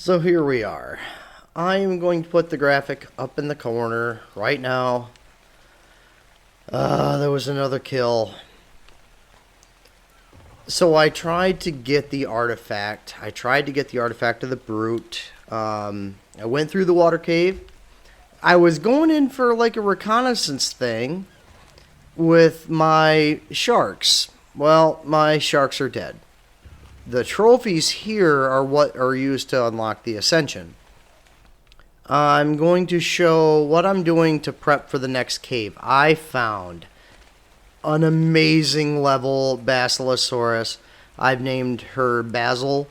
So here we are. I am going to put the graphic up in the corner right now. There was another kill. So I tried to get the artifact. I tried to get the artifact of the brute. I went through the water cave. I was going in for like a reconnaissance thing with my sharks. Well, my sharks are dead. The trophies here are what are used to unlock the ascension. I'm going to show what I'm doing to prep for the next cave. I found an amazing level Basilosaurus. I've named her Basil.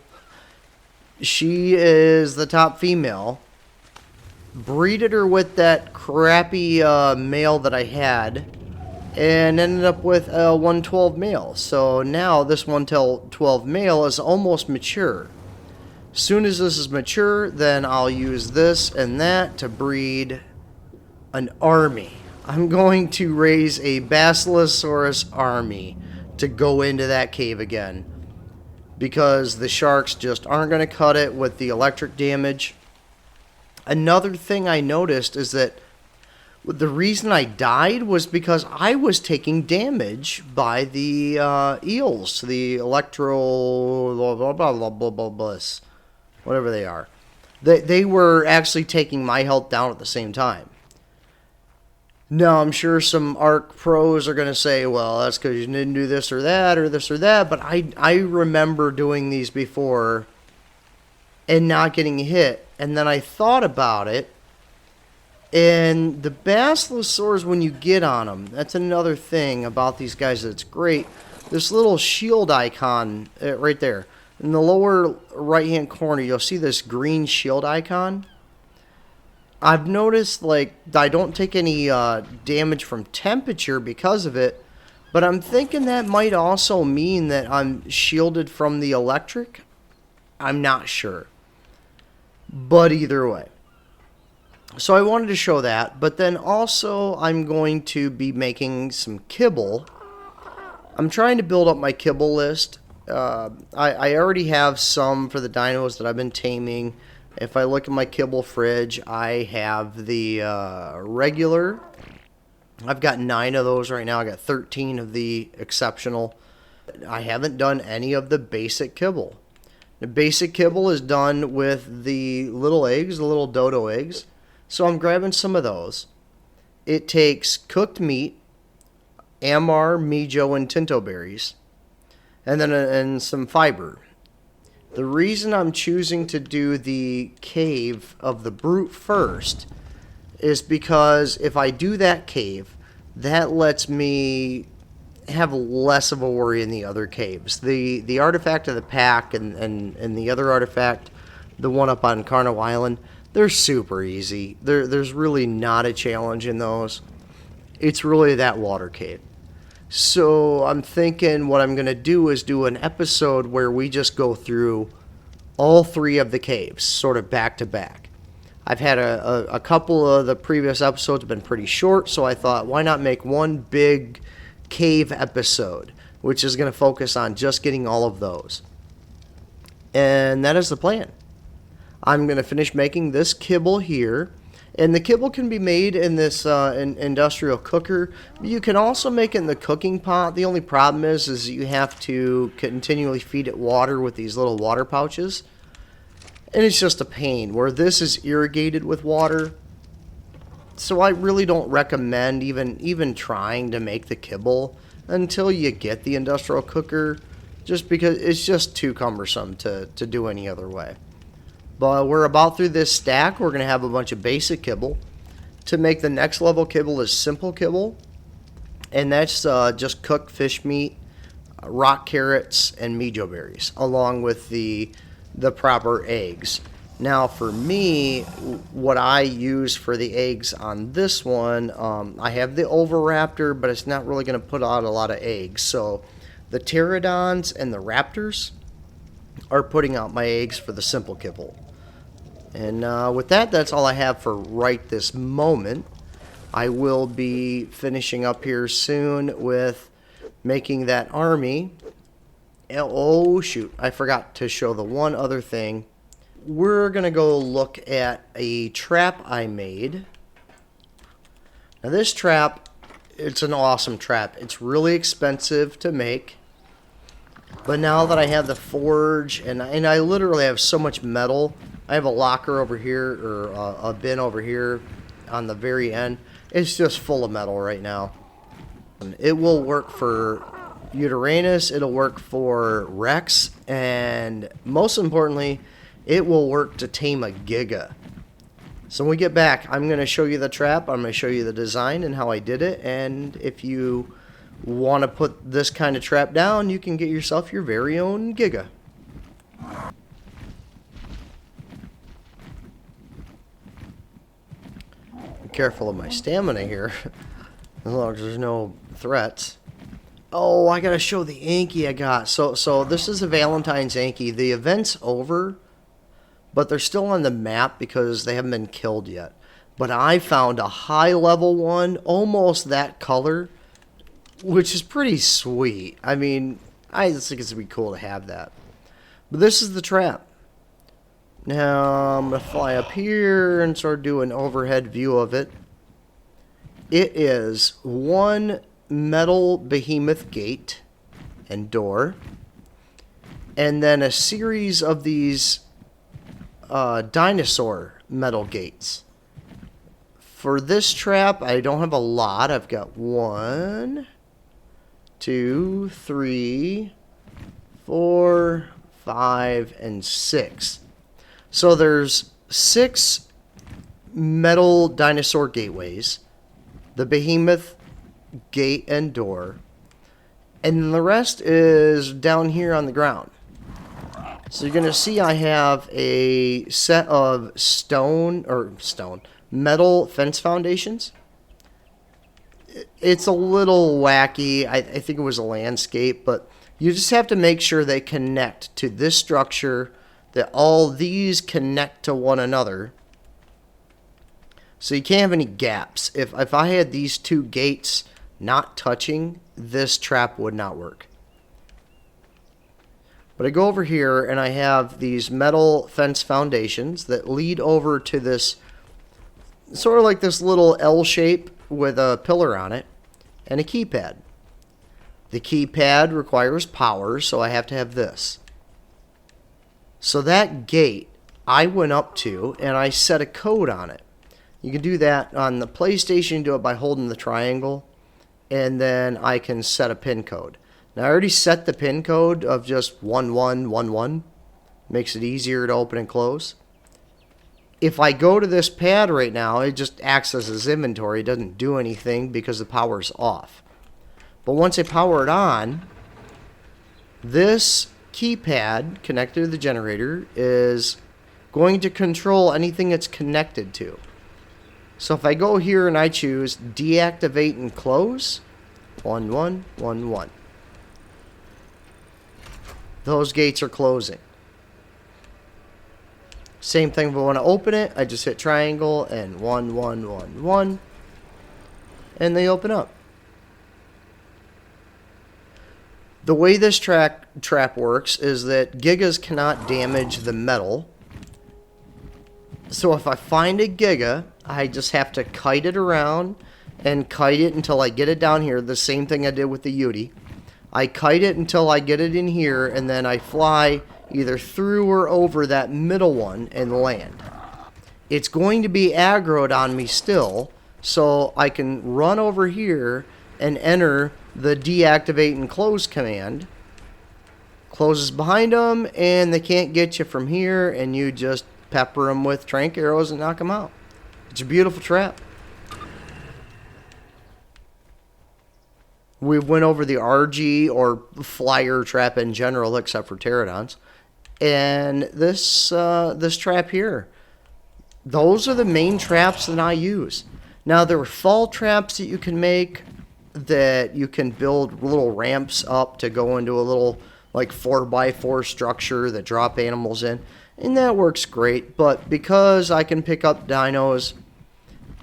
She is the top female. Breeded her with that crappy male that I had, and ended up with a 112 male. So now this 112 male is almost mature. Soon as this is mature, then I'll use this and that to breed an army. I'm going to raise a Basilosaurus army to go into that cave again, because the sharks just aren't going to cut it with the electric damage. Another thing I noticed is that the reason I died was because I was taking damage by the eels, the electro blah, blah, blah, blah, blah, blah, whatever they are. They were actually taking my health down at the same time. Now, I'm sure some ARC pros are going to say, well, that's because you didn't do this or that or this or that, but I remember doing these before and not getting hit, and then I thought about it. And the Basilosaurs, when you get on them, that's another thing about these guys that's great. This little shield icon right there. In the lower right-hand corner, you'll see this green shield icon. I've noticed, like, I don't take any damage from temperature because of it, but I'm thinking that might also mean that I'm shielded from the electric. I'm not sure. But either way. So I wanted to show that, but then also I'm going to be making some kibble. I'm trying to build up my kibble list. I already have some for the dinos that I've been taming. If I look at my kibble fridge, I have the regular. I've got 9 of those right now. I got 13 of the exceptional. I haven't done any of the basic kibble. The basic kibble is done with the little eggs, the little dodo eggs. So I'm grabbing some of those. It takes cooked meat, amar, mijo, and tinto berries, and then and some fiber. The reason I'm choosing to do the cave of the brute first is because if I do that cave, that lets me have less of a worry in the other caves. The artifact of the pack and the other artifact, the one up on Carno Island, they're super easy. There's really not a challenge in those. It's really that water cave. So I'm thinking what I'm going to do is do an episode where we just go through all 3 of the caves, sort of back to back. I've had a couple of the previous episodes have been pretty short, so I thought, why not make one big cave episode, which is going to focus on just getting all of those. And that is the plan. I'm going to finish making this kibble here. And the kibble can be made in this industrial cooker. You can also make it in the cooking pot. The only problem is you have to continually feed it water with these little water pouches. And it's just a pain, where this is irrigated with water. So I really don't recommend even trying to make the kibble until you get the industrial cooker, just because it's just too cumbersome to do any other way. But we're about through this stack. We're going to have a bunch of basic kibble. To make the next level kibble is simple kibble. And that's just cooked fish meat, rock carrots, and mijo berries, along with the proper eggs. Now for me, what I use for the eggs on this one, I have the Oviraptor, but it's not really going to put out a lot of eggs. So the pterodons and the raptors are putting out my eggs for the simple kibble. And with that, that's all I have for right this moment. I will be finishing up here soon with making that army. Oh, shoot. I forgot to show the one other thing. we're going to go look at a trap I made. Now this trap, it's an awesome trap. It's really expensive to make. But now that I have the forge, and I literally have so much metal, I have a locker over here, or a bin over here on the very end. It's just full of metal right now. It will work for Uranus, it'll work for Rex, and most importantly, it will work to tame a Giga. So when we get back, I'm going to show you the trap, I'm going to show you the design and how I did it, and if you want to put this kind of trap down, you can get yourself your very own Giga. Be careful of my stamina here, as long as there's no threats. Oh, I gotta show the Anki I got. So this is a Valentine's Anki. The event's over, but they're still on the map because they haven't been killed yet. But I found a high level one, almost that color, which is pretty sweet. I mean, I just think it's gonna be cool to have that. But this is the trap. Now I'm gonna fly up here and sort of do an overhead view of it. It is one metal behemoth gate and door, and then a series of these dinosaur metal gates. For this trap, I don't have a lot. I've got 1, 2, 3, 4, 5, and 6. So there's 6 metal dinosaur gateways, the behemoth gate and door, and the rest is down here on the ground. So you're gonna see I have a set of metal fence foundations. It's a little wacky. I think it was a landscape, but you just have to make sure they connect to this structure, that all these connect to one another. So you can't have any gaps. If I had these 2 gates not touching, this trap would not work. But I go over here and I have these metal fence foundations that lead over to this sort of like this little L shape with a pillar on it and a keypad. The keypad requires power, so I have to have this. So that gate I went up to and I set a code on it. You can do that on the PlayStation. You can do it by holding the triangle, and then I can set a pin code. Now I already set the pin code of just 1111. Makes it easier to open and close. If I go to this pad right now, it just acts as inventory. It doesn't do anything because the power's off. But once I power it on, this keypad connected to the generator is going to control anything it's connected to. So if I go here and I choose deactivate and close, 1111. Those gates are closing. Same thing if I want to open it, I just hit triangle and 1111, and they open up. The way this trap works is that Gigas cannot damage the metal. So if I find a Giga, I just have to kite it around and kite it until I get it down here. The same thing I did with the Yeti. I kite it until I get it in here, and then I fly either through or over that middle one and land. It's going to be aggroed on me still, so I can run over here and enter the deactivate and close command. Closes behind them, and they can't get you from here, and you just pepper them with trank arrows and knock them out. It's a beautiful trap. We went over the RG or flyer trap in general, except for pterodons. And this trap here, those are the main traps that I use. Now there are fall traps that you can make, that you can build little ramps up to go into a little like 4x4 structure that drop animals in, and that works great. But because I can pick up dinos,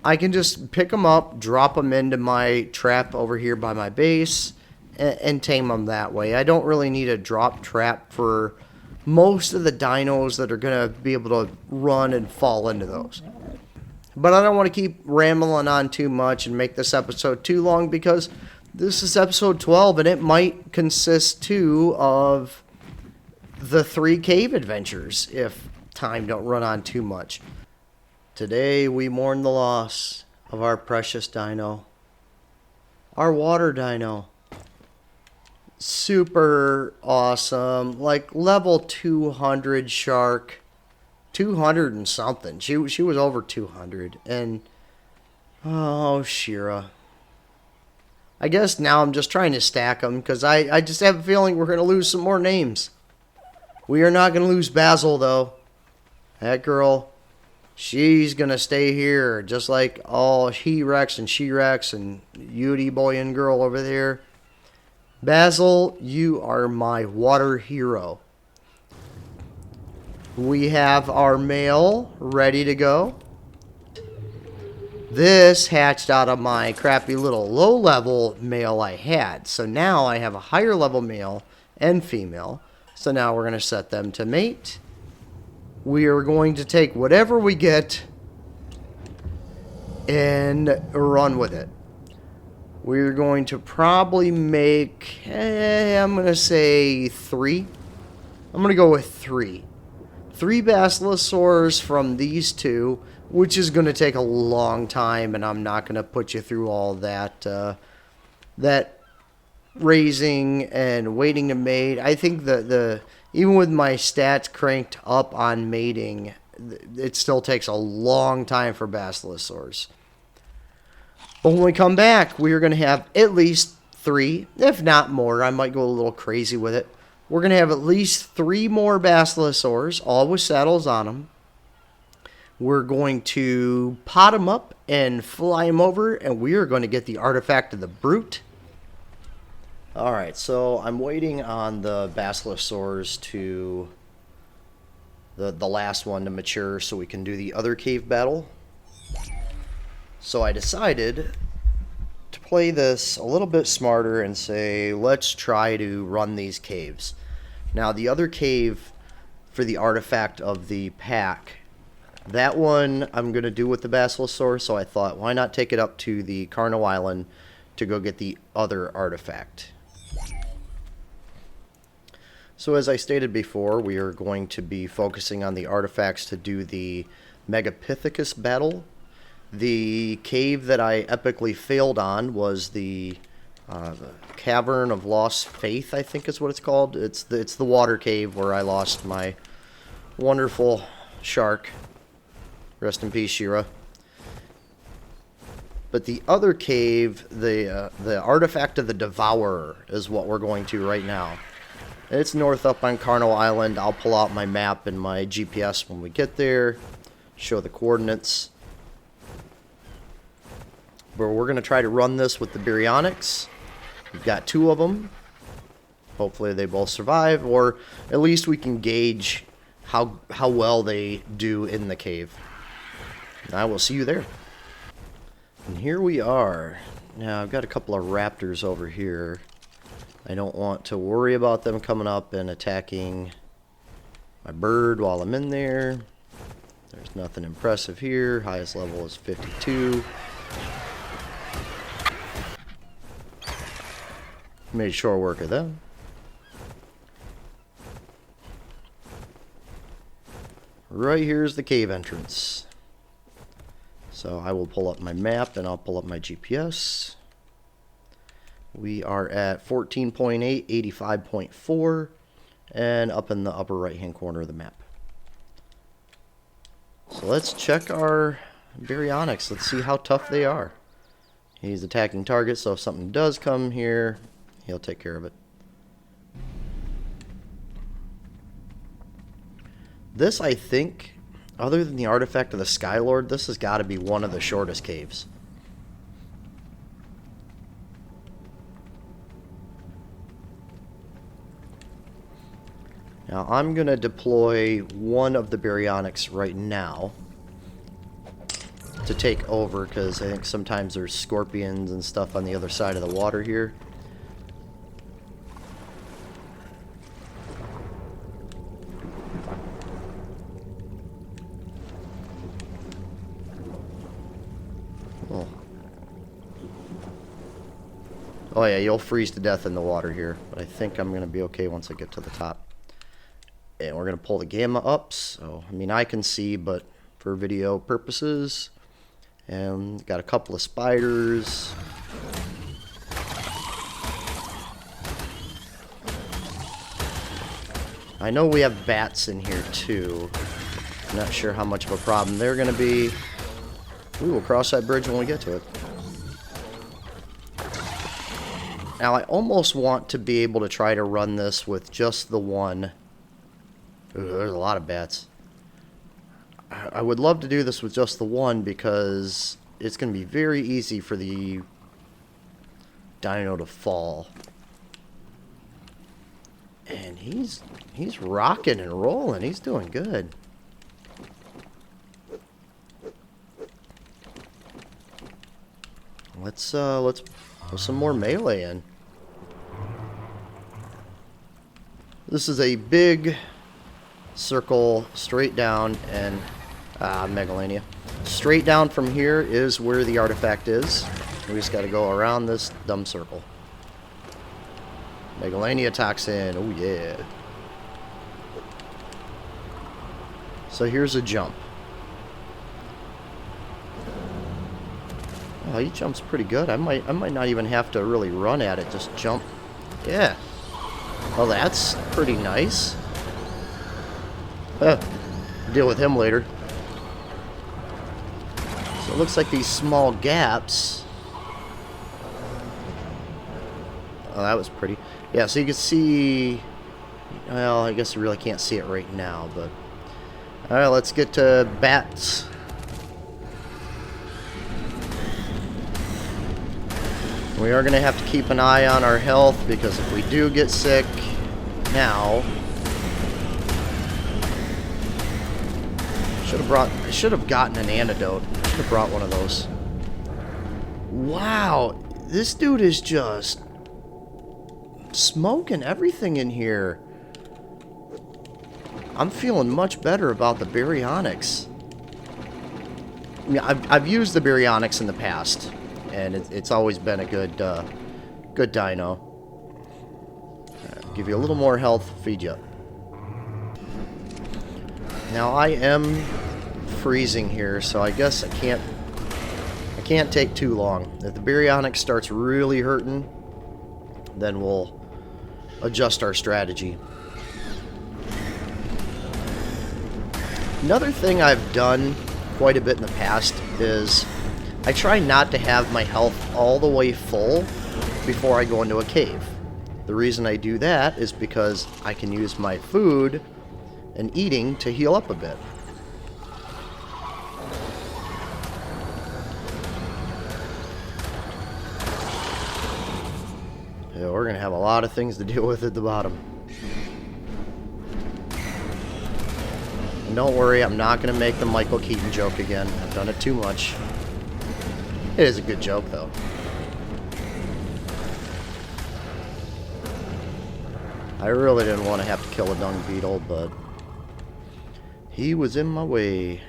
I can just pick them up, drop them into my trap over here by my base, and tame them that way. I don't really need a drop trap for most of the dinos that are going to be able to run and fall into those. But I don't want to keep rambling on too much and make this episode too long, because this is episode 12 and it might consist too of the 3 cave adventures if time don't run on too much. Today we mourn the loss of our precious dino, our water dino. Super awesome, like level 200 shark, 200 and something. She was over 200, and oh, Shira. I guess now I'm just trying to stack them, because I just have a feeling we're going to lose some more names. We are not going to lose Basil, though. That girl, she's going to stay here, just like all he-rex and she-rex and Yudi boy and girl over there. Basil, you are my water hero. We have our male ready to go. This hatched out of my crappy little low-level male I had. So now I have a higher level male and female. So now we're going to set them to mate. We are going to take whatever we get and run with it. We're going to probably make, I'm going to say 3. I'm going to go with 3. 3 basilosaurs from these 2, which is going to take a long time, and I'm not going to put you through all that that raising and waiting to mate. I think the even with my stats cranked up on mating, it still takes a long time for basilosaurs. But when we come back, we are going to have at least 3, if not more. I might go a little crazy with it. We're going to have at least 3 more basilosaurs, all with saddles on them. We're going to pot them up and fly them over, and we are going to get the artifact of the brute. Alright, so I'm waiting on the basilosaurs to the last one to mature so we can do the other cave battle. So I decided to play this a little bit smarter and say, let's try to run these caves. Now, the other cave for the artifact of the pack, that one I'm going to do with the basilosaur, so I thought, why not take it up to the Carno Island to go get the other artifact. So as I stated before, we are going to be focusing on the artifacts to do the Megapithecus battle. The cave that I epically failed on was the Cavern of Lost Faith, I think is what it's called. It's the water cave where I lost my wonderful shark. Rest in peace, Shira. But the other cave, the artifact of the Devourer, is what we're going to right now. It's north up on Carno Island. I'll pull out my map and my GPS when we get there, show the coordinates. But we're going to try to run this with the Baryonyx. We've got 2 of them. Hopefully they both survive, or at least we can gauge how well they do in the cave. I will see you there. And here we are. Now I've got a couple of raptors over here. I don't want to worry about them coming up and attacking my bird while I'm in there. There's nothing impressive here. Highest level is 52. Made short work of them. Right here's the cave entrance. So I will pull up my map and I'll pull up my GPS. We are at 14.8, 85.4, and up in the upper right hand corner of the map. So let's check our Baryonyx. Let's see how tough they are. He's attacking target, so if something does come here, he'll take care of it. This, I think, other than the artifact of the Skylord, this has got to be one of the shortest caves. Now, I'm going to deploy one of the Baryonyx right now to take over, because I think sometimes there's scorpions and stuff on the other side of the water here. Oh yeah, you'll freeze to death in the water here. But I think I'm going to be okay once I get to the top. And we're going to pull the gamma up. So, I mean, I can see, but for video purposes. And got a couple of spiders. I know we have bats in here too. I'm not sure how much of a problem they're going to be. We will cross that bridge when we get to it. Now, I almost want to be able to try to run this with just the one. Ooh, there's a lot of bats. I would love to do this with just the one because it's going to be very easy for the dino to fall. And he's rocking and rolling. He's doing good. Let's put some more melee in. This is a big circle straight down, and Megalania. Straight down from here is where the artifact is. We just got to go around this dumb circle. Megalania toxin. Oh yeah. So here's a jump. Oh, he jumps pretty good. I might not even have to really run at it. Just jump. Yeah. Well, that's pretty nice. Deal with him later. So it looks like these small gaps. Oh, that was pretty. Yeah, so you can see. Well, I guess you really can't see it right now, but. Alright, let's get to bats. We are going to have to keep an eye on our health because if we do get sick now. I should have gotten an antidote. I should have brought one of those. Wow, this dude is just smoking everything in here. I'm feeling much better about the baryonyx. I mean, I've used the baryonyx in the past, and it's always been a good dino. Give you a little more health, feed you up. Now I am freezing here, so I guess I can't take too long. If the baryonyx starts really hurting, then we'll adjust our strategy. Another thing I've done quite a bit in the past is I try not to have my health all the way full before I go into a cave. The reason I do that is because I can use my food and eating to heal up a bit. Yeah, we're gonna have a lot of things to deal with at the bottom. And don't worry, I'm not gonna make the Michael Keaton joke again. I've done it too much. It is a good joke though. I really didn't want to have to kill a dung beetle, but he was in my way.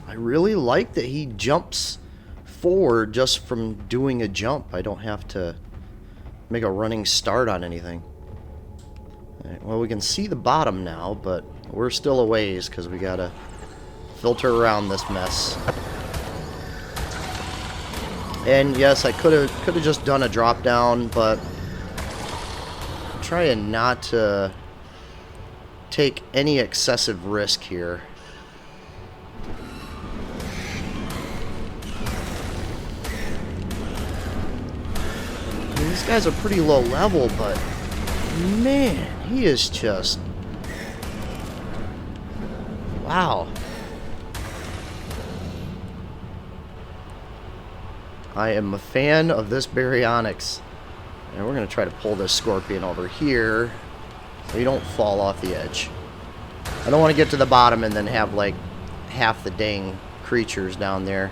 I really like that he jumps forward just from doing a jump. I don't have to make a running start on anything. Right, well, we can see the bottom now, but we're still a ways because we gotta filter around this mess. And yes, I could have just done a drop down, but I'm trying not to take any excessive risk here. I mean, these guys are pretty low level, but man, he is just wow. I am a fan of this baryonyx. And we're going to try to pull this scorpion over here so you don't fall off the edge. I don't want to get to the bottom and then have like half the dang creatures down there.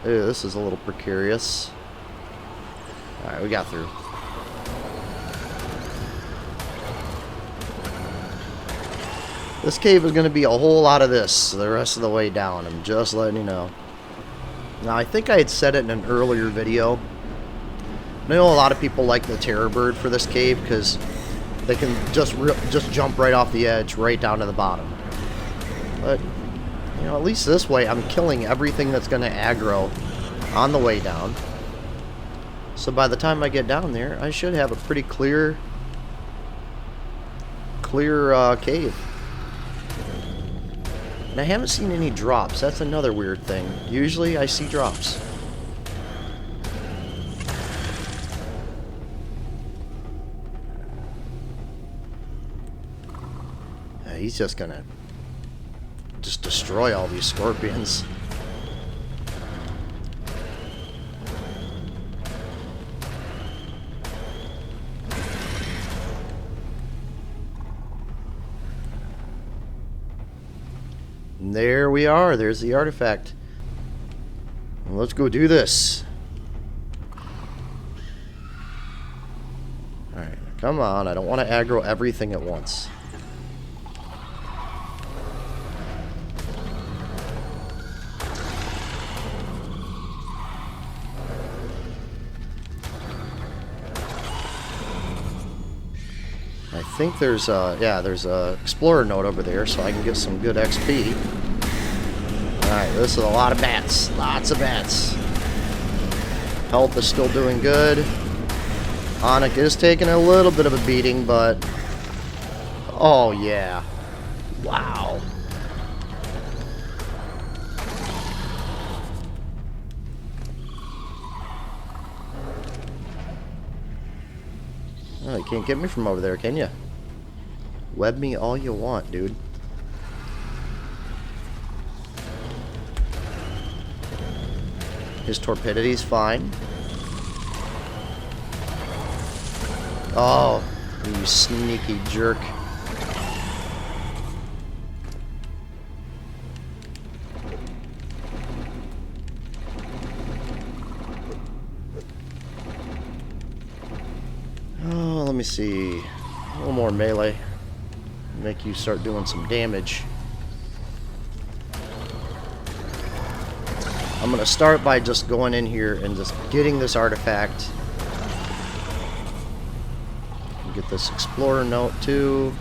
Ew, this is a little precarious. Alright, we got through. This cave is going to be a whole lot of this the rest of the way down. I'm just letting you know. Now, I think I had said it in an earlier video. I know a lot of people like the terror bird for this cave because they can just jump right off the edge, right down to the bottom. But, you know, at least this way, I'm killing everything that's going to aggro on the way down. So by the time I get down there, I should have a pretty clear cave. And I haven't seen any drops. That's another weird thing. Usually I see drops. Yeah, he's just gonna destroy all these scorpions. And there we are. There's the artifact. Well, let's go do this. Alright, come on. I don't want to aggro everything at once. I think there's a explorer node over there, so I can get some good XP. Alright, this is a lot of bats. Lots of bats. Health is still doing good. Onyx is taking a little bit of a beating, but... oh, yeah. Wow. Oh, you can't get me from over there, can you? Web me all you want, dude. His torpidity's fine. Oh, you sneaky jerk. Oh, let me see. A little more melee. Make you start doing some damage. I'm going to start by just going in here and just getting this artifact. Get this explorer note too.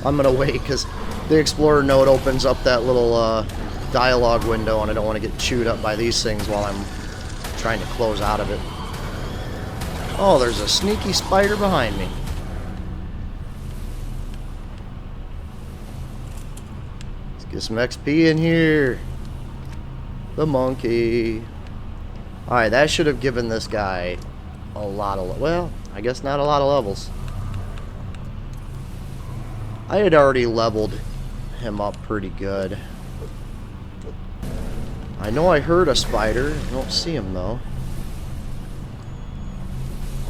I'm going to wait because the explorer note opens up that little dialogue window and I don't want to get chewed up by these things while I'm trying to close out of it. Oh, there's a sneaky spider behind me. Let's get some XP in here. The monkey. Alright, that should have given this guy a lot of... well, I guess not a lot of levels. I had already leveled him up pretty good. I know I heard a spider. I don't see him, though.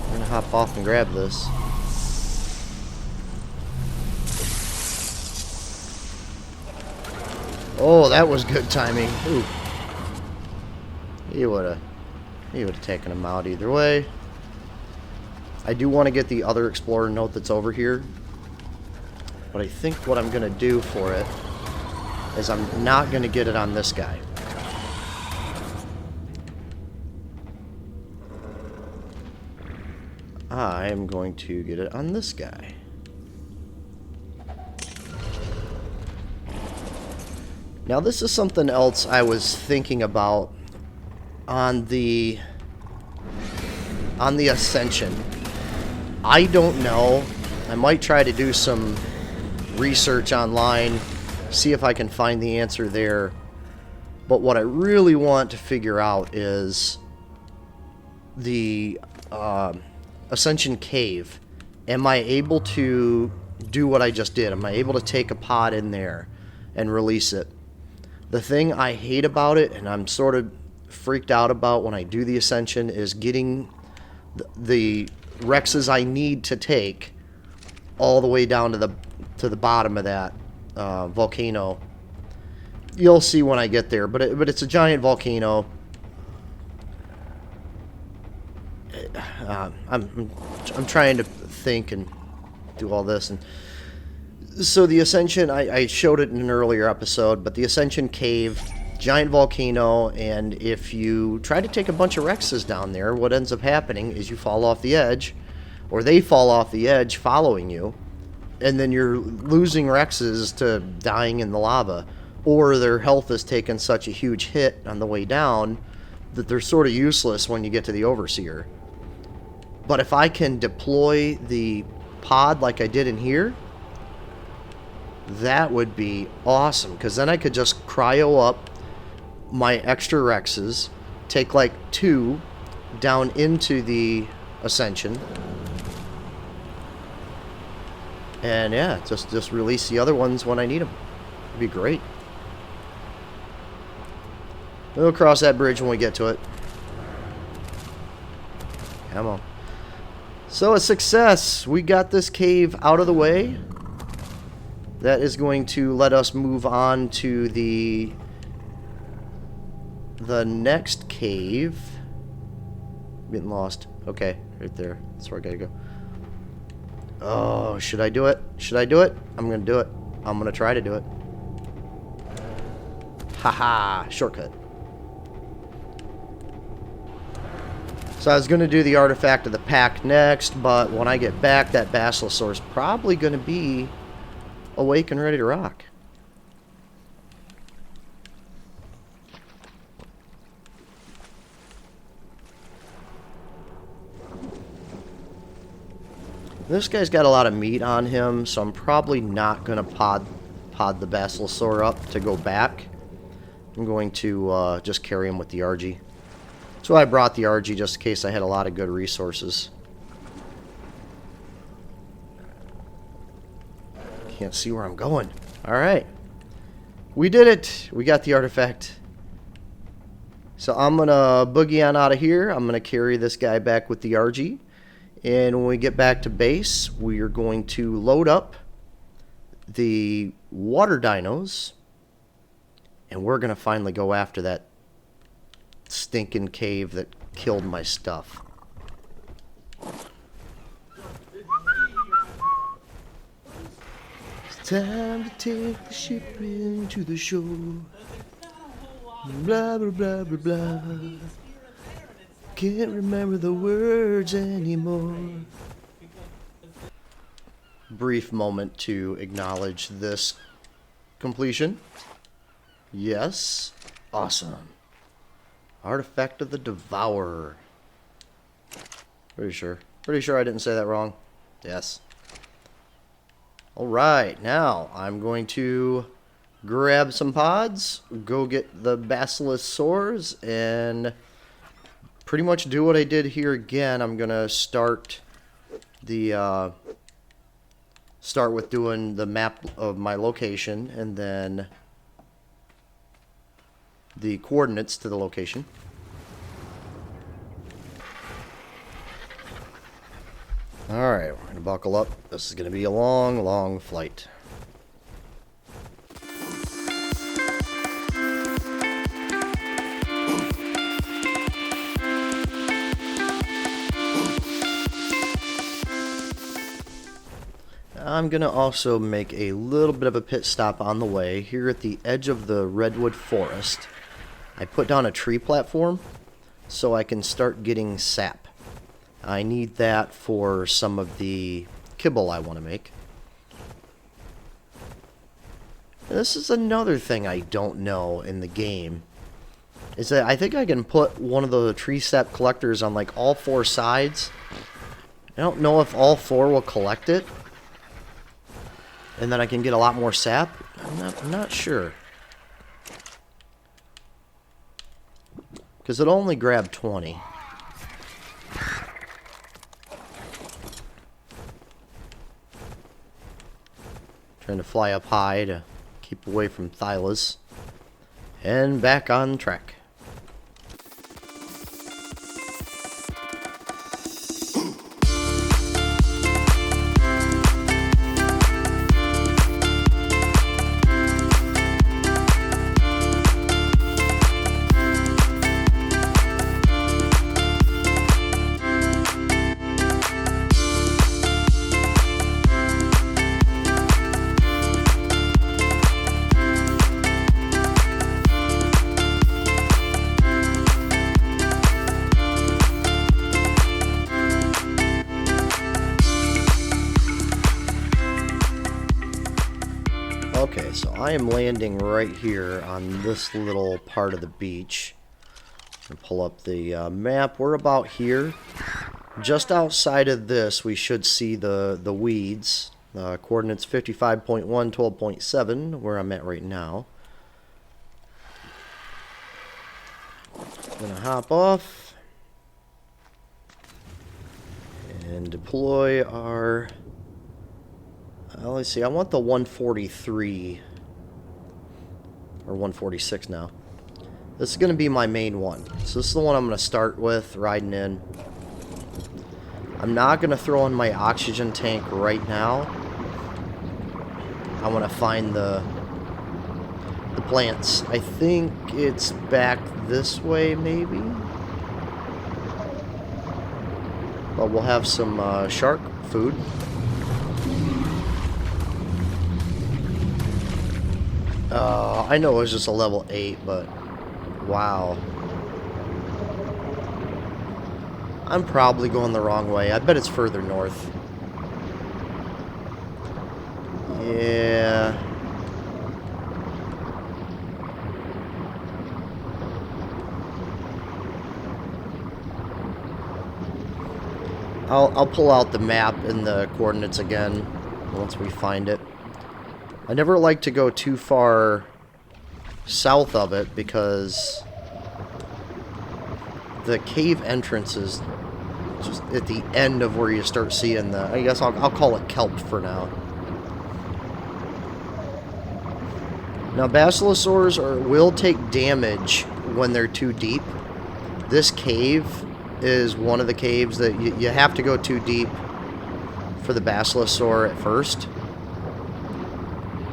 I'm gonna hop off and grab this. Oh, that was good timing. Ooh. He would have taken him out either way. I do want to get the other explorer note that's over here. But I think what I'm gonna do for it is I'm not gonna get it on this guy. I am going to get it on this guy. Now this is something else I was thinking about on the Ascension. I don't know. I might try to do some research online, see if I can find the answer there. But what I really want to figure out is the Ascension Cave. Am I able to do what I just did? Am I able to take a pod in there and release it? The thing I hate about it, and I'm sort of freaked out about when I do the Ascension, is getting the Rexes I need to take all the way down to the bottom of that volcano. You'll see when I get there, but it's a giant volcano. I'm trying to think and do all this, and So the Ascension, I showed it in an earlier episode, but the Ascension Cave, giant volcano, and if you try to take a bunch of Rexes down there, what ends up happening is you fall off the edge, or they fall off the edge following you, and then you're losing Rexes to dying in the lava, or their health has taken such a huge hit on the way down that they're sort of useless when you get to the Overseer. But if I can deploy the pod like I did in here, that would be awesome, because then I could just cryo up my extra Rexes, take like 2 down into the Ascension, and yeah, just release the other ones when I need them. It'd be great. We'll cross that bridge when we get to it. Come on. So a success. We got this cave out of the way. That is going to let us move on to the next cave. Getting lost. Okay, right there. That's where I gotta go. Oh, should I do it? Should I do it? I'm gonna do it. I'm gonna try to do it. Haha, shortcut. So I was gonna do the artifact of the pack next, but when I get back, that Basilosaur is probably gonna be awake and ready to rock. This guy's got a lot of meat on him, so I'm probably not going to pod the Basilosaur up to go back. I'm going to just carry him with the RG. So I brought the RG just in case I had a lot of good resources. Can't see where I'm going. Alright. We did it! We got the artifact. So I'm going to boogie on out of here. I'm going to carry this guy back with the RG. And when we get back to base, we are going to load up the water dinos. And we're going to finally go after that stinking cave that killed my stuff. It's time to take the ship into the shore. Blah, blah, blah, blah, blah. Can't remember the words anymore. Brief moment to acknowledge this completion. Yes. Awesome. Artifact of the Devourer. Pretty sure. Pretty sure I didn't say that wrong. Yes. Alright, now I'm going to grab some pods, go get the Basilosaurs, and pretty much do what I did here again. I'm going to start the start with doing the map of my location and then the coordinates to the location. Alright, we're going to buckle up. This is going to be a long, long flight. I'm going to also make a little bit of a pit stop on the way. Here at the edge of the redwood forest, I put down a tree platform so I can start getting sap. I need that for some of the kibble I want to make. And this is another thing I don't know in the game, is that I think I can put one of the tree sap collectors on like all 4 sides. I don't know if all 4 will collect it, and then I can get a lot more sap. I'm not sure. Because it'll only grab 20. Trying to fly up high to keep away from Thylas. And back on track. Okay, so I am landing right here on this little part of the beach. I'm gonna pull up the map. We're about here. Just outside of this, we should see the weeds. Coordinates 55.1, 12.7, where I'm at right now. I'm gonna hop off and deploy our... let's see, I want the 143 or 146 now. This is going to be my main one. So this is the one I'm going to start with, riding in. I'm not going to throw in my oxygen tank right now. I want to find the plants. I think it's back this way, maybe. But we'll have some shark food. I know it was just a level 8, but wow. I'm probably going the wrong way. I bet it's further north. Yeah. I'll pull out the map and the coordinates again once we find it. I never like to go too far south of it because the cave entrance is just at the end of where you start seeing the... I guess I'll call it kelp for now. Now, basilosaurs will take damage when they're too deep. This cave is one of the caves that you have to go too deep for the basilosaur at first.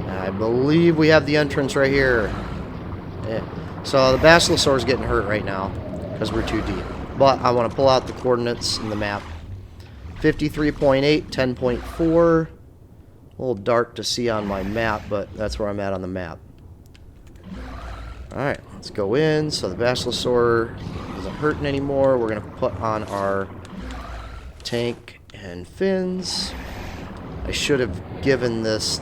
I believe we have the entrance right here. Yeah. So the basilosaur is getting hurt right now because we're too deep. But I want to pull out the coordinates in the map. 53.8, 10.4. A little dark to see on my map, but that's where I'm at on the map. Alright, let's go in. So the basilosaur isn't hurting anymore. We're going to put on our tank and fins. I should have given this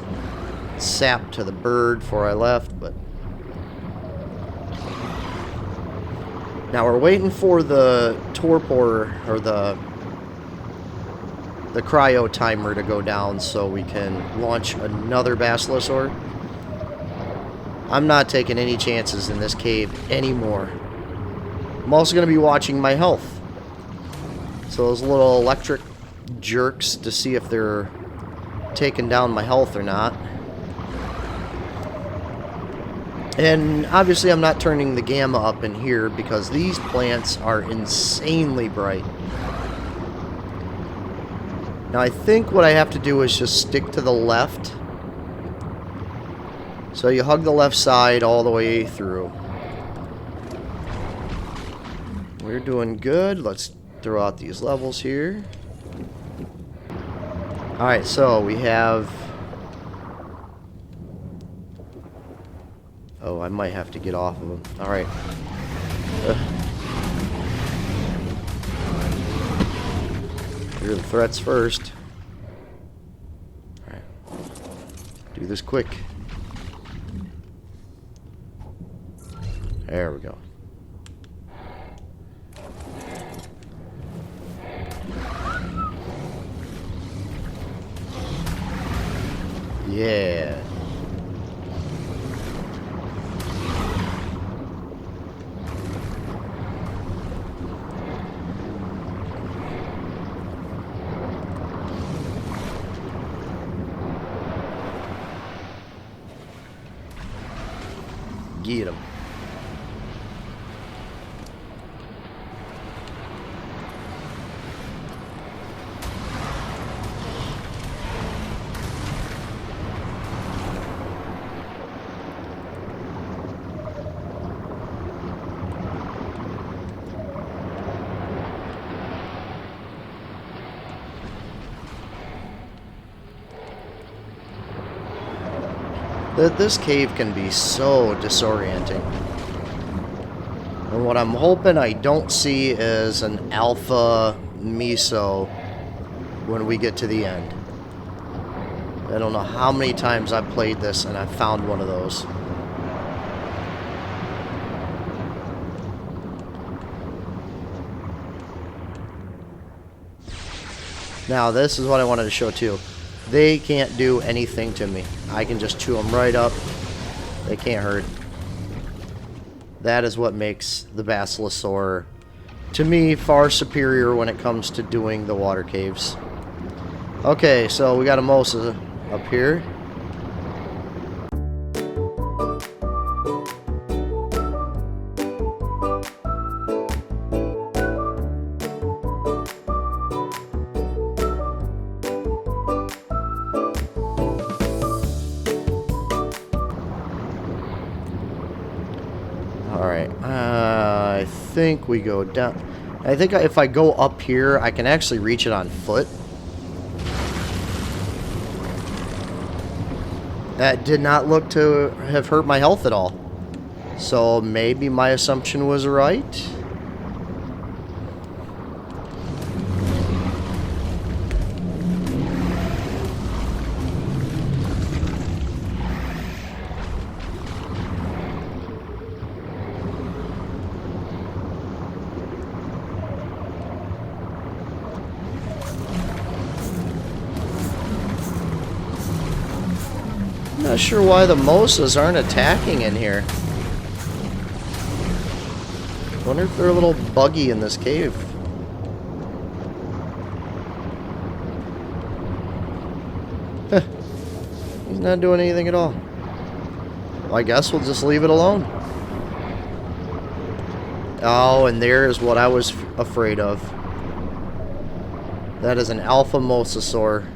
sap to the bird before I left, but now we're waiting for the torpor or the cryo timer to go down so we can launch another basilosaur. I'm not taking any chances in this cave anymore. I'm also going to be watching my health. So those little electric jerks to see if they're taking down my health or not. And obviously I'm not turning the gamma up in here because these plants are insanely bright. Now I think what I have to do is just stick to the left. So you hug the left side all the way through. We're doing good. Let's throw out these levels here. Alright, so we have... Oh, I might have to get off of them. Alright. Clear the threats first. Alright. Do this quick. There we go. Yeah. Get him. This cave can be so disorienting. And what I'm hoping I don't see is an alpha meso when we get to the end. I don't know how many times I've played this and I found one of those. Now, this is what I wanted to show too. They can't do anything to me. I can just chew them right up. They can't hurt. That is what makes the Basilosaur, to me, far superior when it comes to doing the water caves. Okay, so we got a Mosa up here. Alright, I think we go down. I think if I go up here, I can actually reach it on foot. That did not look to have hurt my health at all. So maybe my assumption was right. Not sure why the Mosas aren't attacking in here. Wonder if they're a little buggy in this cave. He's not doing anything at all. Well, I guess we'll just leave it alone. Oh, and there's what I was afraid of. That is an alpha mosasaur.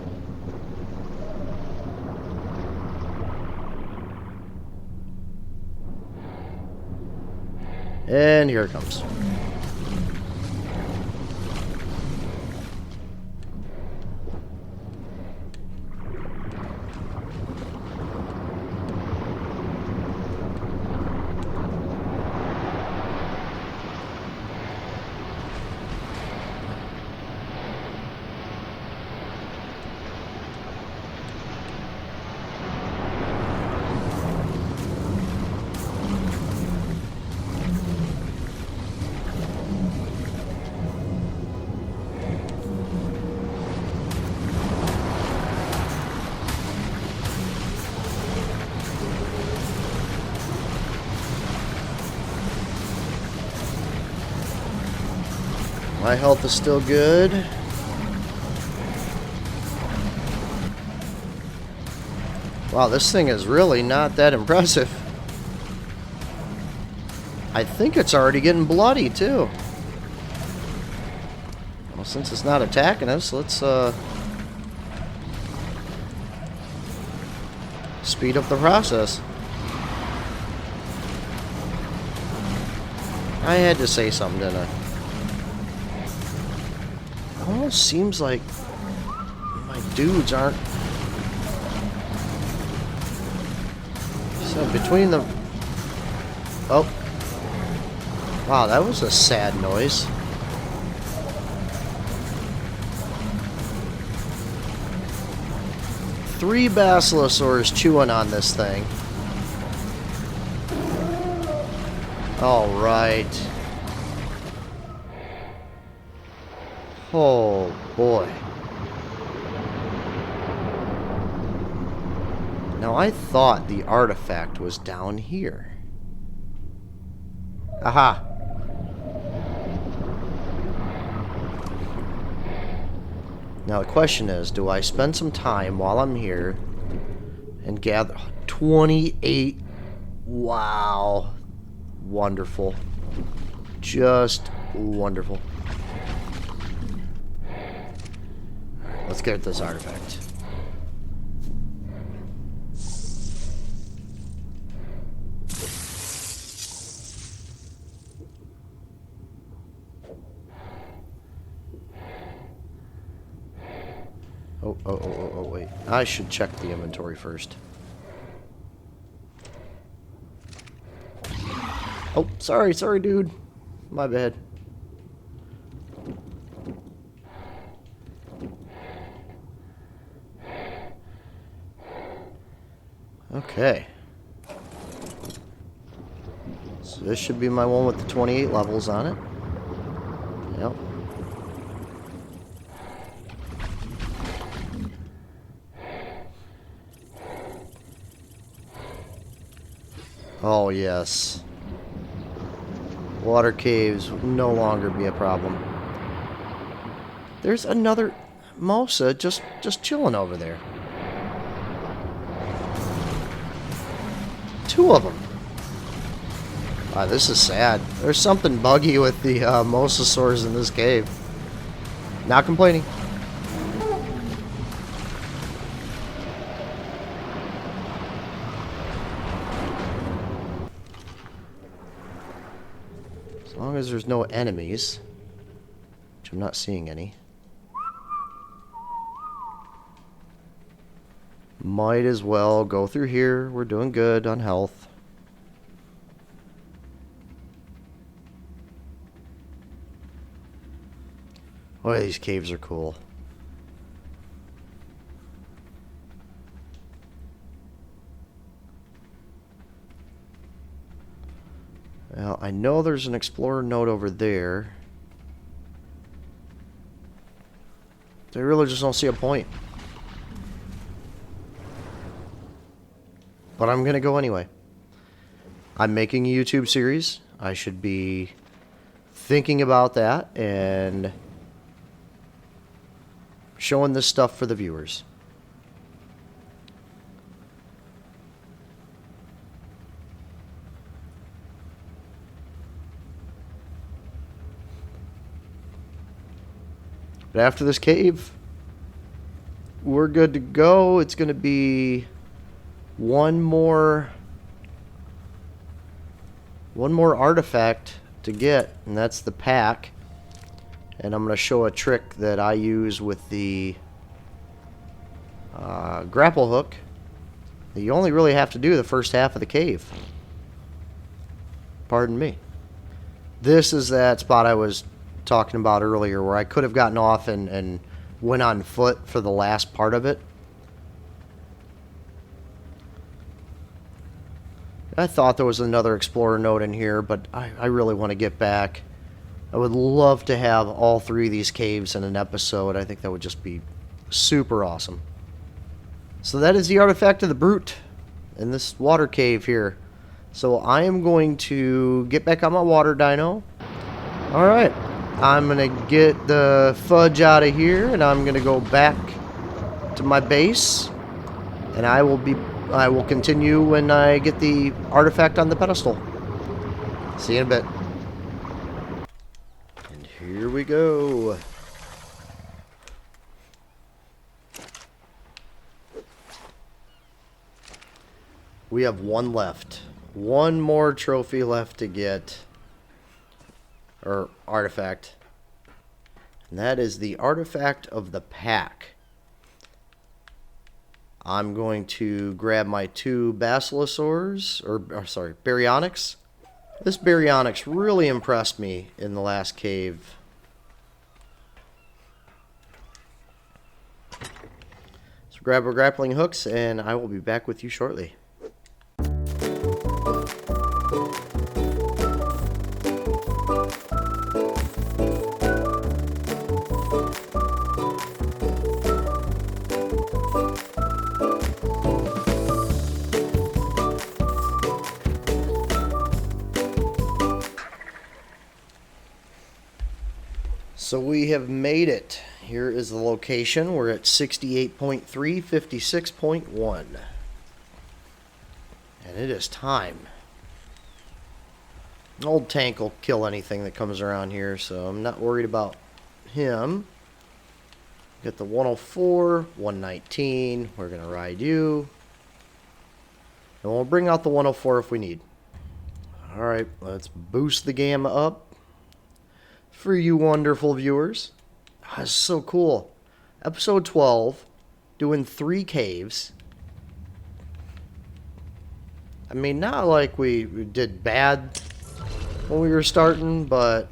And here it comes. My health is still good. Wow, this thing is really not that impressive. I think it's already getting bloody, too. Well, since it's not attacking us, let's speed up the process. I had to say something, didn't I? Almost seems like my dudes aren't. So between the. Oh. Wow, that was a sad noise. Three Basilosaurs chewing on this thing. All right. Oh boy. Now I thought the artifact was down here. Aha. Now the question is, do I spend some time while I'm here and gather 28? Wow. Wonderful. Just wonderful. Let's get at this artifact. Oh, wait. I should check the inventory first. Oh, sorry, dude. My bad. Okay. So this should be my one with the 28 levels on it. Yep. Oh, yes. Water caves will no longer be a problem. There's another Mosa just chilling over there. Two of them. Wow, this is sad. There's something buggy with the mosasaurs in this cave. Not complaining. As long as there's no enemies, which I'm not seeing any. Might as well go through here. We're doing good on health. Boy, these caves are cool. Well, I know there's an explorer node over there. I really just don't see a point. But I'm gonna go anyway. I'm making a YouTube series. I should be thinking about that and showing this stuff for the viewers. But after this cave, we're good to go. It's going to be one more artifact to get, and that's the pack. And I'm going to show a trick that I use with the grapple hook that you only really have to do the first half of the cave. Pardon me. This is that spot I was talking about earlier where I could have gotten off and went on foot for the last part of it. I thought there was another explorer node in here, but I really want to get back. I would love to have all three of these caves in an episode. I think that would just be super awesome. So that is the artifact of the brute in this water cave here. So I am going to get back on my water dino. Alright, I'm going to get the fudge out of here, and I'm going to go back to my base. And I will continue when I get the artifact on the pedestal. See you in a bit. And here we go. We have one left. One more trophy left to get. Or artifact. And that is the artifact of the pack. I'm going to grab my two basilosaurs, or sorry, baryonyx. This baryonyx really impressed me in the last cave. So grab our grappling hooks, and I will be back with you shortly. So we have made it. Here is the location. We're at 68.3, 56.1. And it is time. Old tank will kill anything that comes around here, so I'm not worried about him. Get the 104, 119. We're going to ride you. And we'll bring out the 104 if we need. Alright, let's boost the gamma up. For you wonderful viewers. That's so cool. Episode 12, doing 3 caves. I mean, not like we did bad when we were starting, but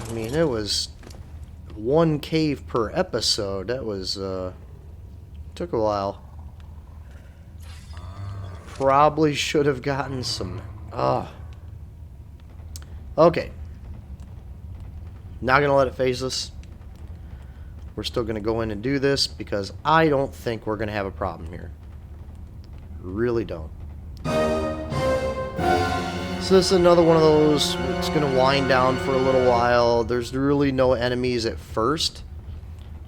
I mean, it was 1 cave per episode. That was, took a while. probably should have gotten some... Okay. Not going to let it phase us. We're still going to go in and do this because I don't think we're going to have a problem here. Really don't. So this is another one of those. It's going to wind down for a little while. There's really no enemies at first.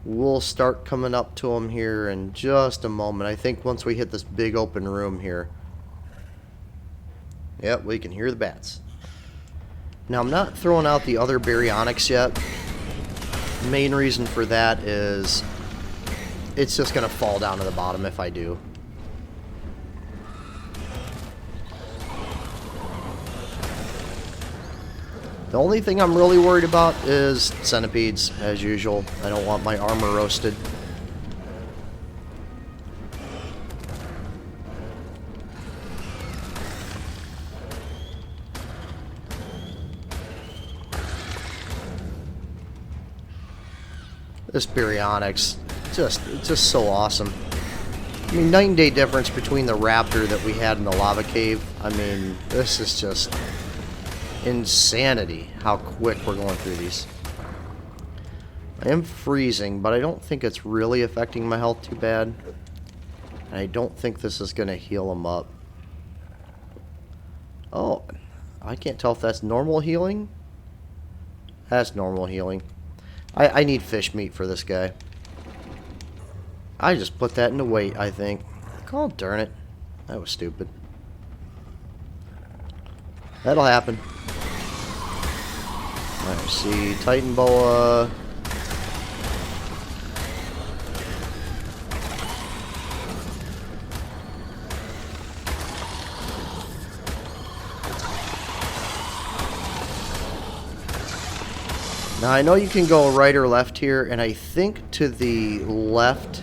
We'll start coming up to them here in just a moment. I think once we hit this big open room here. Yep, we can hear the bats. Now, I'm not throwing out the other baryonyx yet. The main reason for that is it's just going to fall down to the bottom if I do. The only thing I'm really worried about is centipedes, as usual. I don't want my armor roasted. This baryonyx, it's just so awesome. I mean, night and day difference between the raptor that we had in the lava cave. I mean, this is just insanity how quick we're going through these. I am freezing, but I don't think it's really affecting my health too bad. And I don't think this is going to heal them up. Oh, I can't tell if that's normal healing. That's normal healing. I need fish meat for this guy. I just put that into weight, I think. Oh, darn it. That was stupid. That'll happen. Alright, see, Titan Boa. Now, I know you can go right or left here, and I think to the left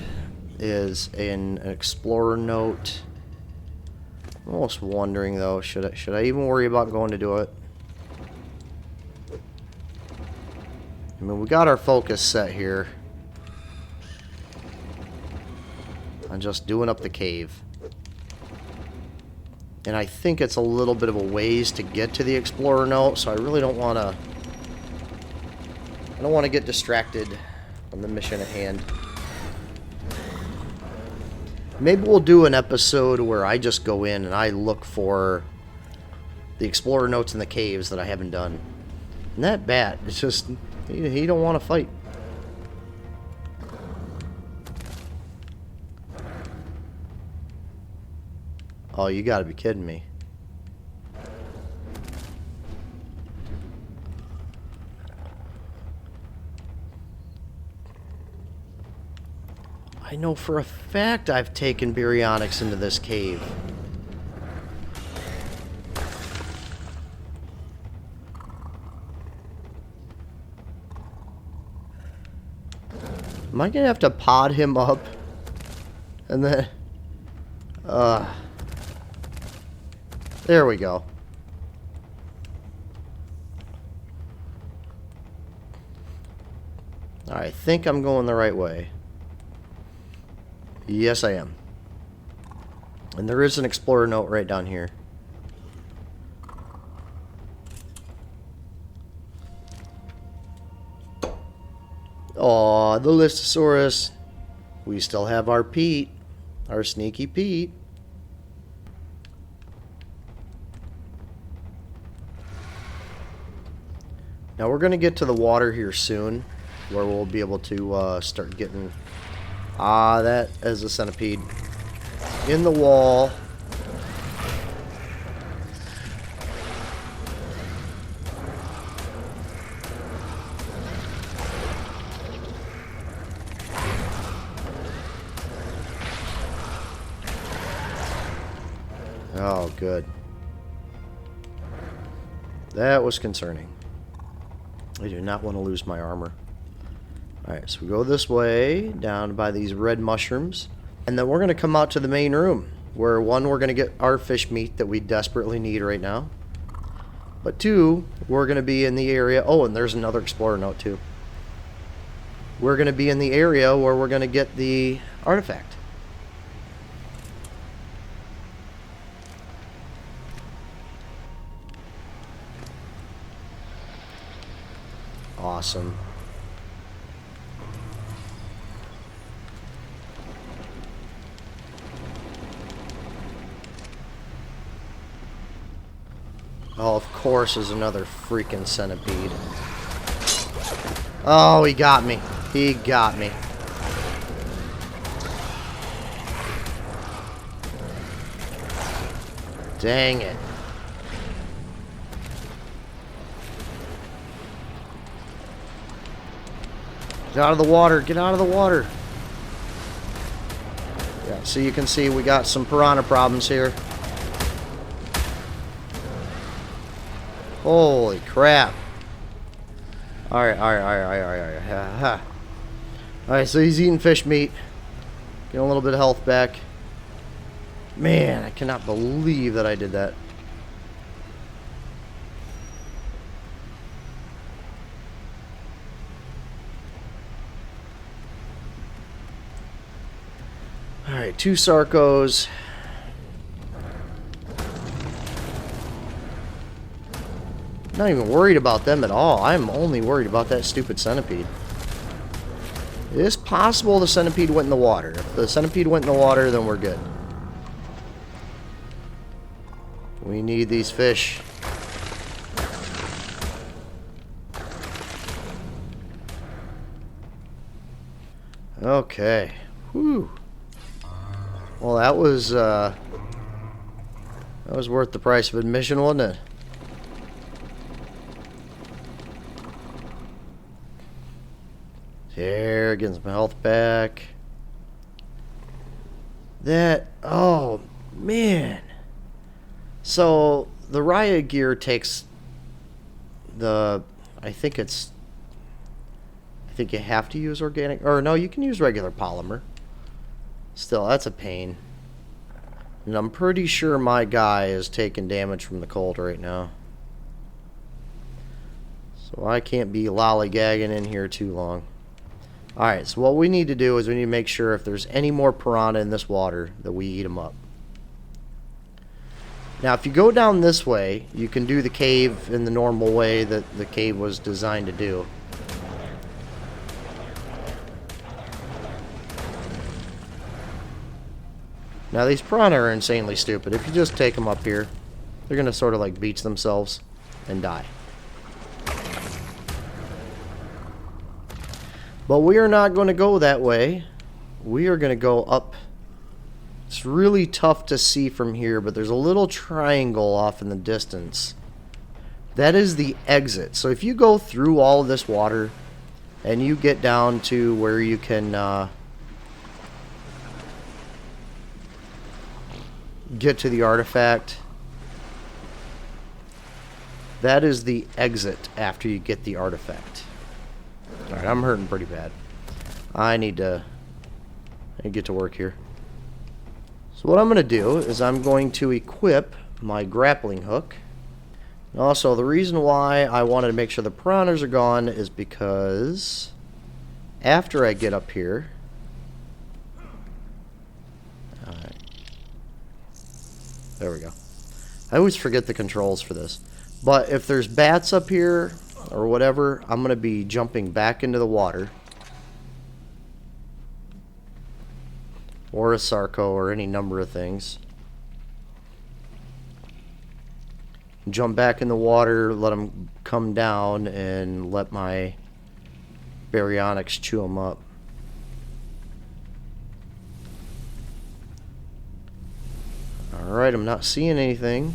is an explorer note. I'm almost wondering, though, should I even worry about going to do it? I mean, we got our focus set here on just doing up the cave. And I think it's a little bit of a ways to get to the explorer note, so I really don't want to... I don't want to get distracted from the mission at hand. Maybe we'll do an episode where I just go in and I look for the explorer notes in the caves that I haven't done. And that bat, it's just... He don't want to fight. Oh, you gotta be kidding me. I know for a fact I've taken baryonyx into this cave. Am I gonna have to pod him up? And then... there we go. I think I'm going the right way. Yes, I am. And there is an explorer note right down here. Aw, the Listosaurus. We still have our Pete. Our sneaky Pete. Now we're going to get to the water here soon, where we'll be able to start getting... Ah, that is a centipede. In the wall. Oh, good. That was concerning. I do not want to lose my armor. Alright, so we go this way, down by these red mushrooms. And then we're going to come out to the main room. Where, one, we're going to get our fish meat that we desperately need right now. But two, we're going to be in the area... Oh, and there's another explorer note, too. We're going to be in the area where we're going to get the artifact. Awesome. Oh, of course, there's another freaking centipede. Oh, he got me. He got me. Dang it. Get out of the water. Get out of the water. Yeah, so you can see we got some piranha problems here. Holy crap. Alright, alright. Alright, so he's eating fish meat. Getting a little bit of health back. Man, I cannot believe that I did that. Alright, 2 Sarcos. Not even worried about them at all. I'm only worried about that stupid centipede. It is possible the centipede went in the water. If the centipede went in the water, then we're good. We need these fish. Okay. Whew. Well, that was worth the price of admission, wasn't it? There, getting some health back. That, oh, man. So, the riot gear takes the, I think you have to use organic, or no, you can use regular polymer. Still, that's a pain. And I'm pretty sure my guy is taking damage from the cold right now. So I can't be lollygagging in here too long. Alright, so what we need to do is we need to make sure if there's any more piranha in this water that we eat them up. Now, if you go down this way, you can do the cave in the normal way that the cave was designed to do. Now, these piranha are insanely stupid. If you just take them up here, they're going to sort of like beach themselves and die. But we are not going to go that way. We are going to go up. It's really tough to see from here, but there's a little triangle off in the distance. That is the exit. So if you go through all of this water and you get down to where you can get to the artifact, that is the exit after you get the artifact. Alright, I'm hurting pretty bad. I need to get to work here. So what I'm going to do is I'm going to equip my grappling hook. Also, the reason why I wanted to make sure the piranhas are gone is because after I get up here, there we go. I always forget the controls for this. But if there's bats up here or whatever, I'm going to be jumping back into the water. Or a Sarco or any number of things. Jump back in the water, let them come down, and let my baryonyx chew them up. Alright, I'm not seeing anything.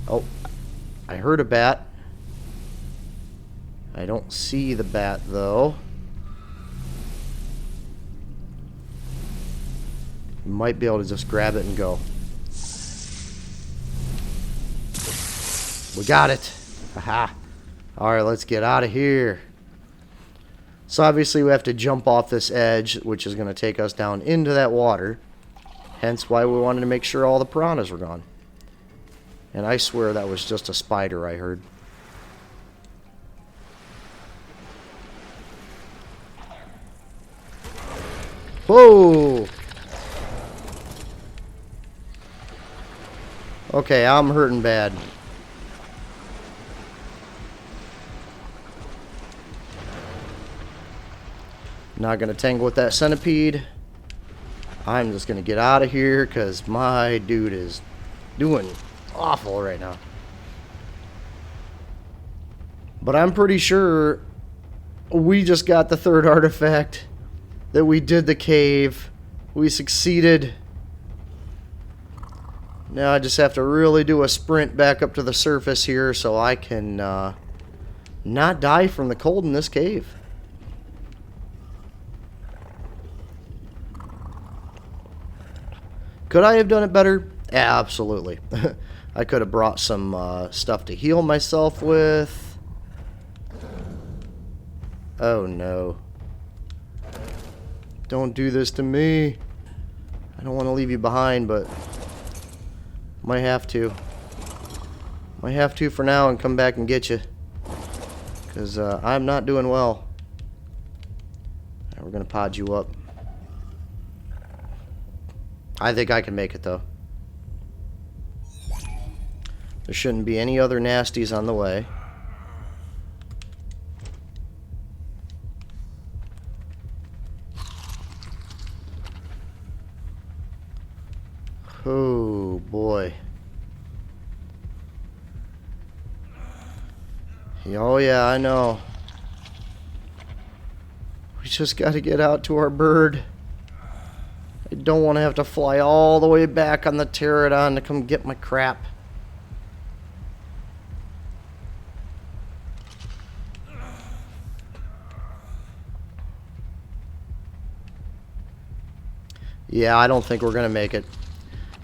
Oh, I heard a bat. I don't see the bat, though. Might be able to just grab it and go. We got it. Haha. Alright, let's get out of here. So obviously we have to jump off this edge, which is going to take us down into that water. Hence why we wanted to make sure all the piranhas were gone. And I swear that was just a spider I heard. Whoa! Okay, I'm hurting bad. Not going to tangle with that centipede. I'm just going to get out of here because my dude is doing awful right now. But I'm pretty sure we just got the third artifact, that we did the cave. We succeeded. Now I just have to really do a sprint back up to the surface here so I can not die from the cold in this cave. Could I have done it better? Absolutely. I could have brought some stuff to heal myself with. Oh no. Don't do this to me. I don't want to leave you behind, but might have to. Might have to for now and come back and get you. Because I'm not doing well. Right, we're going to pod you up. I think I can make it, though. There shouldn't be any other nasties on the way. Oh, boy. Oh, yeah, I know. We just got to get out to our bird. I don't want to have to fly all the way back on the pterodon to come get my crap. Yeah, I don't think we're going to make it.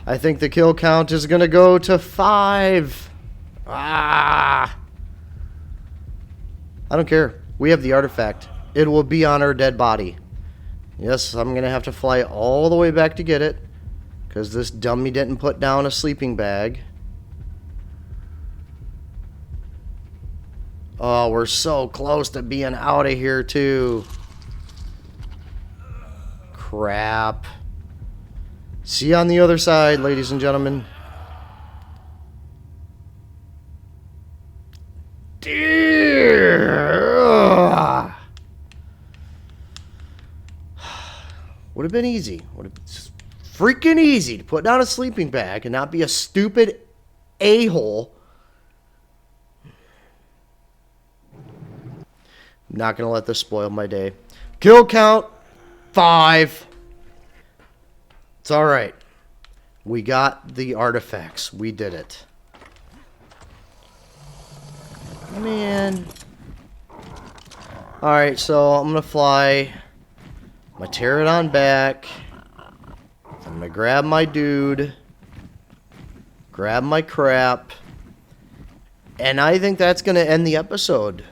I think the kill count is going to go to 5. Ah! I don't care. We have the artifact. It will be on our dead body. Yes, I'm going to have to fly all the way back to get it, because this dummy didn't put down a sleeping bag. Oh, we're so close to being out of here, too. Crap. See you on the other side, ladies and gentlemen. Dear. Would have been easy. Would have been freaking easy to put down a sleeping bag and not be a stupid a-hole. I'm not going to let this spoil my day. Kill count 5. It's alright. We got the artifacts. We did it. Man. Alright, so I'm going to fly my pterodon back. I'm going to grab my dude. Grab my crap. And I think that's going to end the episode.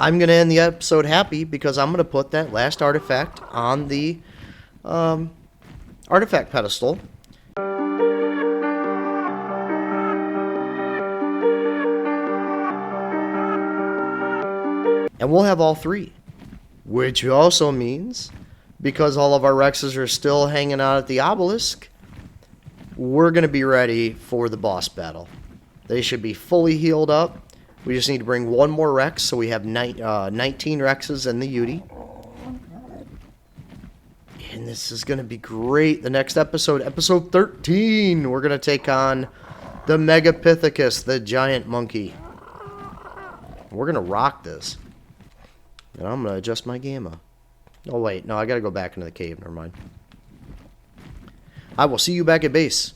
I'm going to end the episode happy because I'm going to put that last artifact on the artifact pedestal. And we'll have all 3. Which also means, because all of our Rexes are still hanging out at the obelisk, we're going to be ready for the boss battle. They should be fully healed up. We just need to bring one more Rex, so we have 19 Rexes in the Uti. And this is going to be great. The next episode, episode 13, we're going to take on the Megapithecus, the giant monkey. We're going to rock this. And I'm going to adjust my gamma. Oh, wait. No, I got to go back into the cave. Never mind. I will see you back at base.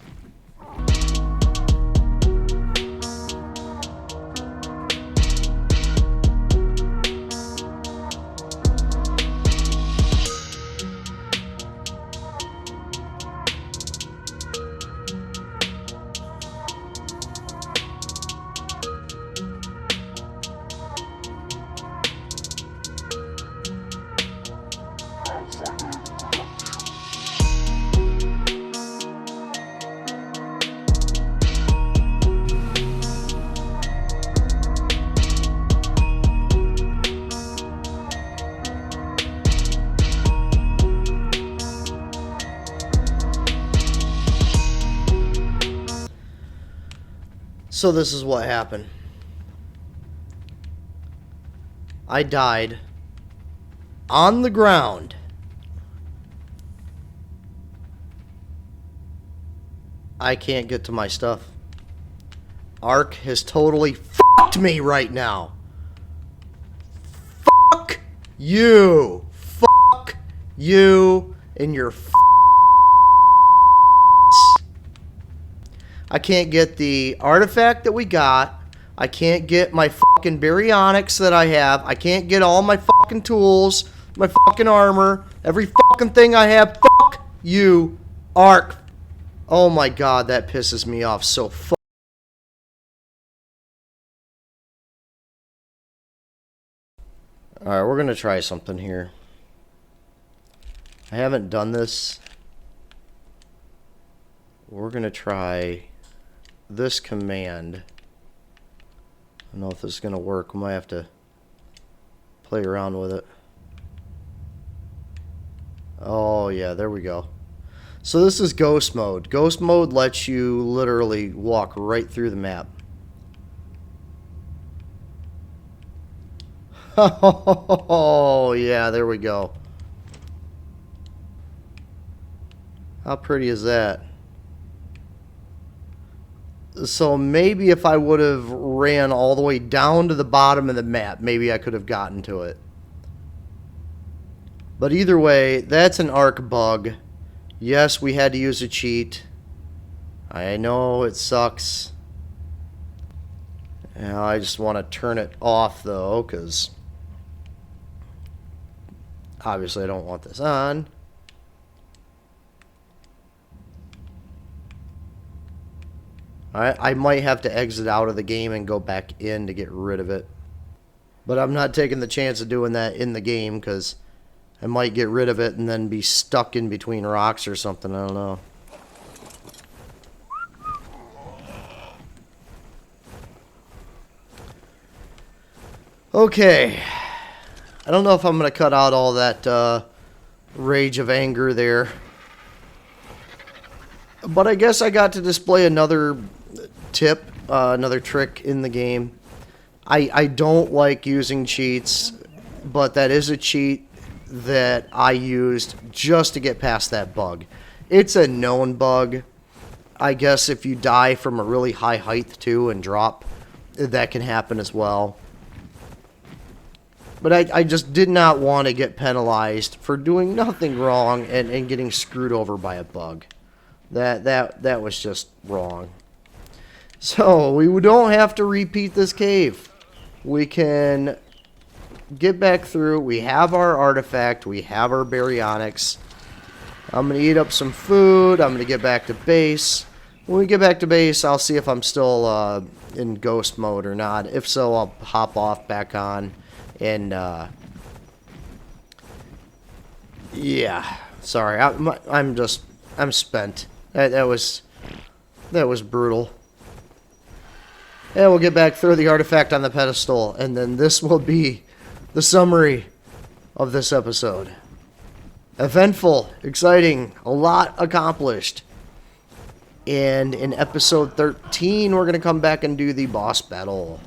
So this is what happened. I died on the ground. I can't get to my stuff. Ark has totally fucked me right now. Fuck you. Fuck you and your I can't get the artifact that we got. I can't get my fucking baryonyx that I have. I can't get all my fucking tools, my fucking armor, every fucking thing I have. Fuck you, Ark. Oh my god, that pisses me off so Alright, we're gonna try something here. I haven't done this. We're gonna try this command. I don't know if this is gonna work. We might have to play around with it. Oh yeah, there we go. So this is ghost mode. Ghost mode lets you literally walk right through the map. Oh yeah, there we go. How pretty is that? So maybe if I would have ran all the way down to the bottom of the map, maybe I could have gotten to it. But either way, that's an Ark bug. Yes, we had to use a cheat. I know it sucks. Now I just want to turn it off though, because obviously I don't want this on. I might have to exit out of the game and go back in to get rid of it. But I'm not taking the chance of doing that in the game, because I might get rid of it and then be stuck in between rocks or something. I don't know. Okay. I don't know if I'm going to cut out all that rage of anger there. But I guess I got to display another tip, another trick in the game. I don't like using cheats, but that is a cheat that I used just to get past that bug. It's a known bug. I guess if you die from a really high height too and drop, that can happen as well. But I just did not want to get penalized for doing nothing wrong and getting screwed over by a bug. That was just wrong. So we don't have to repeat this cave. We can get back through. We have our artifact. We have our baryonyx. I'm going to eat up some food. I'm going to get back to base. When we get back to base, I'll see if I'm still in ghost mode or not. If so, I'll hop off back on. And, yeah. Sorry. I'm spent. That was brutal. And we'll get back, throw the artifact on the pedestal, and then this will be the summary of this episode. Eventful, exciting, a lot accomplished. And in episode 13, we're going to come back and do the boss battle.